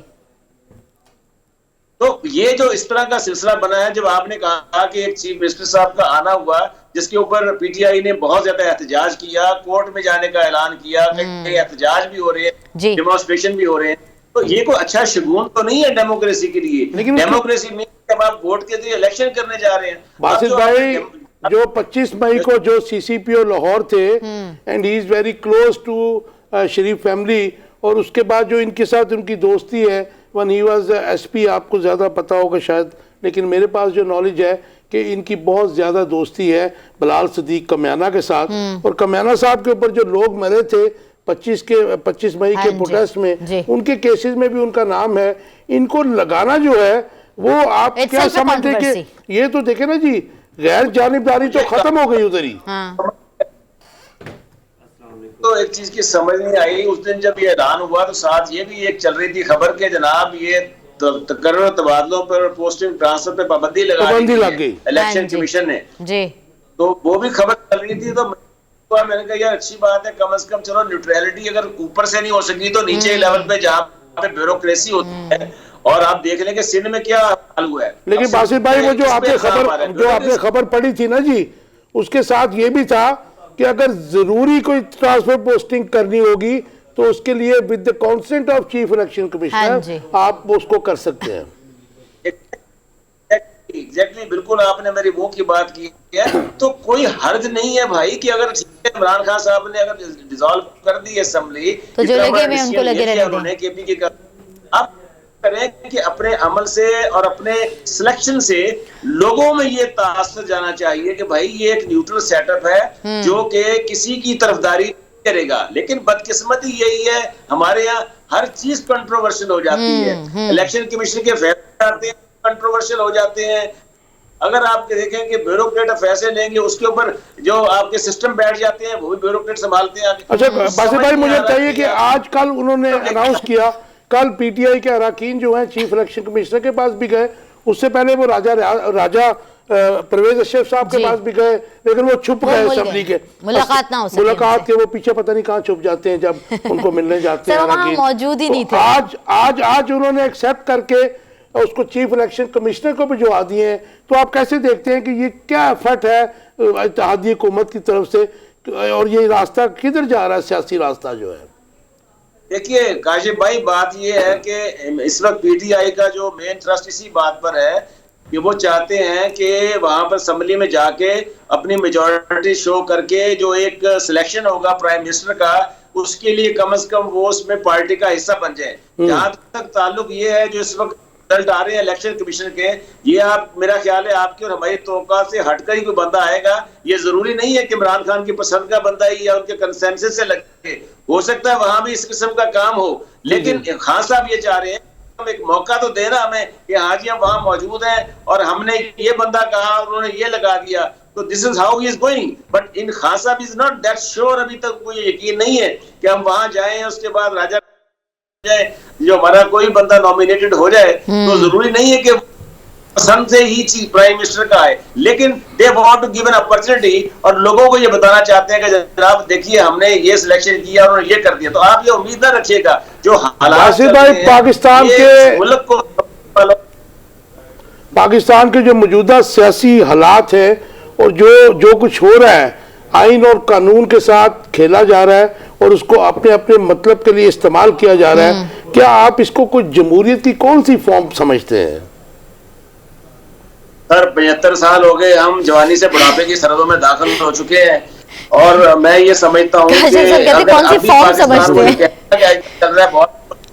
तो ये जो इस तरह का सिलसिला बना है, जब आपने कहा कि एक चीफ मिनिस्टर साहब का आना हुआ, जिसके ऊपर PTI ने बहुत ज्यादा एहतजाज किया, कोर्ट में जाने का ऐलान किया, कई एहतजाज भी हो रहे हैं, डेमोन्स्ट्रेशन भी हो रहे हैं, तो ये कोई अच्छा शगुन तो नहीं है डेमोक्रेसी के लिए। लेकिन डेमोक्रेसी में जब आप वोट के जरिए इलेक्शन करने जा रहे हैं। बासित भाई, जो 25 मई को जो CCPO लाहौर थे, and he is very close to Sharif family, और उसके बाद जो इनके साथ उनकी दोस्ती है, वन ही वाज एसपी, आपको ज़्यादा पता होगा शायद, लेकिन मेरे पास जो नॉलेज है कि इनकी बहुत ज़्यादा दोस्ती है बिलाल सदीक कम्याना के साथ, और कम्याना साहब के ऊपर जो लोग मरे थे 25 मई के प्रोटेस्ट में, उनके केसेस में भी उनका नाम है। इनको लगाना जो है वो आप क्या समझते हैं कि ये तो देखे ना जी, गैर जानिबदारी तो खत्म हो गई उधर ही। तो एक चीज की समझ नहीं आई उस दिन जब ये ऐलान हुआ, तो साथ ये भी एक चल रही थी खबर के जनाब ये तकर्रर तबादलों पर, पोस्टिंग ट्रांसफर पे पाबंदी लग गई इलेक्शन कमीशन ने जी, तो वो भी खबर चल रही थी। तो मैंने कहा यार अच्छी बात है, कम से कम चलो न्यूट्रलिटी अगर ऊपर से नहीं हो सकी तो नीचे लेवल पे जहाँ पे ब्यूरोक्रेसी होती है, और आप देख लें कि सिंध में क्या हाल हुआ है। लेकिन बासित भाई वो जो आपने खबर पढ़ी थी ना जी, उसके साथ ये भी था कि अगर जरूरी कोई ट्रांसफर पोस्टिंग करनी होगी तो उसके लिए with the consent of chief election commissioner आप उसको कर सकते हैं। एग्जैक्टली, बिल्कुल आपने मेरी मुंह की बात की है। तो कोई हर्ज नहीं है भाई कि अगर इमरान खान साहब ने अगर डिसॉल्व कर दी असेंबली तो जो लगे में उनको लगे रहने केपी के आप करें कि अपने अमल से और अपने सिलेक्शन से लोगों में ये तासर जाना चाहिए कि भाई ये एक न्यूट्रल सेटअप है जो कि किसी की तरफदारी करेगा। लेकिन बदकिस्मती यही है, हमारे यहाँ हर चीज कंट्रोवर्शियल हो जाती है। इलेक्शन कमीशन के फैसले आते हैं कंट्रोवर्शियल हो जाते हैं। अगर आप देखें कि ब्यूरोक्रेट फैसले लेंगे उसके ऊपर जो आपके सिस्टम बैठ जाते हैं वो भी ब्यूरोक्रेट संभालते हैं। अच्छा बासित भाई, मुझे चाहिए कि आज कल उन्होंने अनाउंस किया, कल पीटीआई के अरकान जो हैं चीफ इलेक्शन कमिश्नर के पास भी गए, उससे पहले वो राजा परवेज अशरफ साहब के पास भी गए, लेकिन वो छुप गए असेंबली के, मुलाकात के वो पीछे पता नहीं कहाँ छुप जाते हैं जब उनको मिलने जाते हैं, मौजूद ही नहीं थे। आज उन्होंने एक्सेप्ट करके उसको चीफ इलेक्शन कमिश्नर को भिजवा दिए हैं। तो आप कैसे देखते हैं कि ये क्या एफर्ट है इत्तेहादी हुकूमत की तरफ से, और ये रास्ता किधर जा रहा है, सियासी रास्ता जो है? देखिए काशिफ भाई, बात ये है कि इस वक्त पीटीआई का जो मेन ट्रस्ट इसी बात पर है कि वो चाहते हैं कि वहां पर असेंबली में जाके अपनी मेजॉरिटी शो करके जो एक सिलेक्शन होगा प्राइम मिनिस्टर का, उसके लिए कम से कम वो उसमें पार्टी का हिस्सा बन जाए। जहां तक ताल्लुक ये है जो इस वक्त रिजल्ट आ रहे हैं इलेक्शन कमीशन के, ये आप मेरा ख्याल है आपकी और हमारी तवक्का से हटकर ही कोई बंदा आएगा। ये जरूरी नहीं है कि इमरान खान की पसंद का बंदा ही या उनके कंसेंसस से लगे, हो सकता है वहां भी इस किस्म का काम हो। लेकिन खान साहब ये चाह रहे हैं हम एक मौका तो देना हमें कि हाँ जी हम वहां मौजूद हैं और हमने ये बंदा कहा और उन्होंने ये लगा दिया, तो this is how he is going. But in Khan साहब इज नॉट दैट श्योर, अभी तक कोई यकीन नहीं है कि हम वहां जाएं उसके बाद राजा जो हमारा कोई बंदा नॉमिनेटेड हो जाए तो जरूरी नहीं है कि पसंद से ही चीफ प्राइम मिनिस्टर का है, लेकिन they want to give an opportunity और लोगों को ये बताना चाहते हैं कि जनाब देखिए हमने ये सिलेक्शन किया और ये कर दिया। तो आप ये उम्मीद ना रखिएगा जो हालात पाकिस्तान के जो मौजूदा सियासी हालात है और जो कुछ हो रहा है, आइन और कानून के साथ खेला जा रहा है और उसको अपने अपने मतलब के लिए इस्तेमाल किया जा रहा है, क्या आप इसको कुछ जमहूरियत की कौन सी फॉर्म समझते हैं? सर 75 साल हो गए, हम जवानी से बुढ़ापे की सरहदों में दाखिल हो चुके हैं और मैं ये समझता हूँ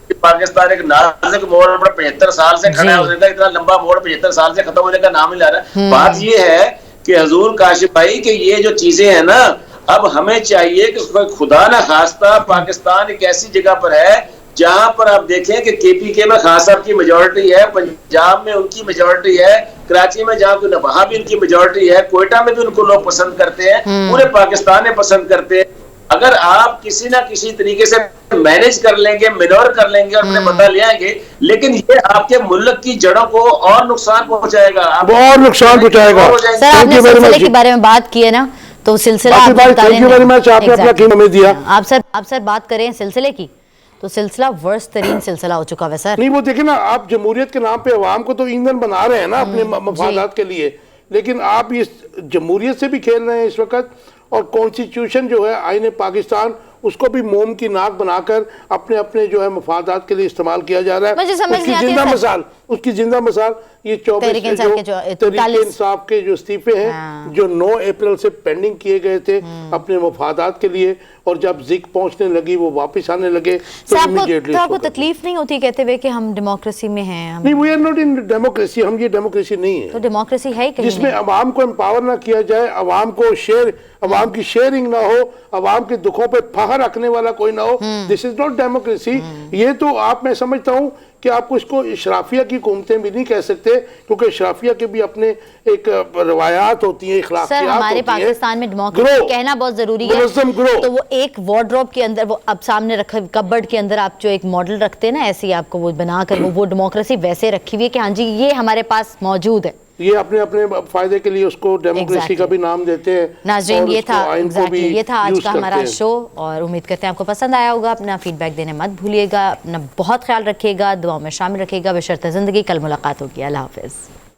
कि पाकिस्तान एक नाजुक मोड़ पर 75 साल से खड़ा है, इतना लंबा मोड़ 75 साल से खत्म होने का नाम नहीं ला रहा। बात ये है कि हजूर काशिफ भाई कि ये जो चीजें हैं ना, अब हमें चाहिए कि खुदा ना खास्ता पाकिस्तान एक ऐसी जगह पर है जहां पर आप देखें कि केपीके में खान साहब की मेजॉरिटी है, पंजाब में उनकी मेजॉरिटी है, कराची में जहां वहां भी उनकी मेजॉरिटी है, कोयटा में भी उनको लोग पसंद करते हैं, पूरे पाकिस्तान में पसंद करते हैं। अगर आप किसी ना किसी तरीके से मैनेज कर लेंगे, मिनोर कर लेंगे और अपने बता ले आएंगे, लेकिन ये आपके मुल्क की जड़ों को और नुकसान पहुंचाएगा, और नुकसान पहुंचाएगा। सर आपने सिलसिले के बारे में बात की है ना, तो सिलसिला आप सर बात करें सिलसिले की, तो सिलसिला वर्स्ट तरीन सिलसिला हो चुका है सर। नहीं वो देखे ना, आप जमहूरियत के नाम पे अवाम को तो ईंधन बना रहे हैं ना अपने मफादात के लिए, लेकिन आप इस जमहूरियत से भी खेल रहे हैं इस वक्त, और कॉन्स्टिट्यूशन जो है आईन पाकिस्तान उसको भी मोम की नाक बनाकर अपने अपने जो है मफादात के लिए इस्तेमाल किया जा रहा है। उसकी जिंदा मिसाल उसकी जिंदा मिसाल ये 24 तहरीक इंसाफ के जो तहरीक 43 इंसाफ के जो इस्तीफे हैं, हाँ। जो 9 अप्रैल से पेंडिंग किए गए थे अपने मफादात के लिए, और जब जिक पहुंचने लगी वो वापस आने लगे सर, तो आपको immediately तो आपको उसको कर दिया। तकलीफ नहीं होती कहते हुए कि हम डेमोक्रेसी में हैं? हम नहीं, we are not in democracy, हम ये डेमोक्रेसी नहीं है तो डेमोक्रेसी है ही कहीं जिसमें नहीं। अवाम को एम्पावर ना किया जाए, अवाम को अवाम की शेयरिंग ना हो, अवाम के दुखों पे फखर रखने वाला कोई ना हो। This is not democracy. ये तो मैं समझता हूँ कि आपको इसको इशराफिया की हुकूमतें भी नहीं कह सकते, क्योंकि इशराफिया के भी अपने एक रवायात होती हैं, सर, इखलाकियात हमारे होती हैं। पाकिस्तान में डेमोक्रेसी कहना बहुत जरूरी है। मुनज़्ज़म ग्रो। तो वो एक वार्डरोब के अंदर, वो अब सामने रखा कबर्ड के अंदर आप जो एक मॉडल रखते हैं ना, ऐसे ही आपको वो बनाकर वो डेमोक्रेसी वैसे रखी हुई है कि हाँ जी ये हमारे पास मौजूद है। ये अपने अपने फायदे के लिए उसको डेमोक्रेसी का भी नाम देते हैं। नाज़रीन, और ये उसको था आइन को भी ये था आज यूज़ का हमारा करते हैं। शो, और उम्मीद करते हैं आपको पसंद आया होगा। अपना फीडबैक देने मत भूलिएगा, अपना बहुत ख्याल रखिएगा, दुआओं में शामिल रखिएगा। बशर्ते ज़िंदगी, कल मुलाकात होगी। अल्लाह हाफ़िज़।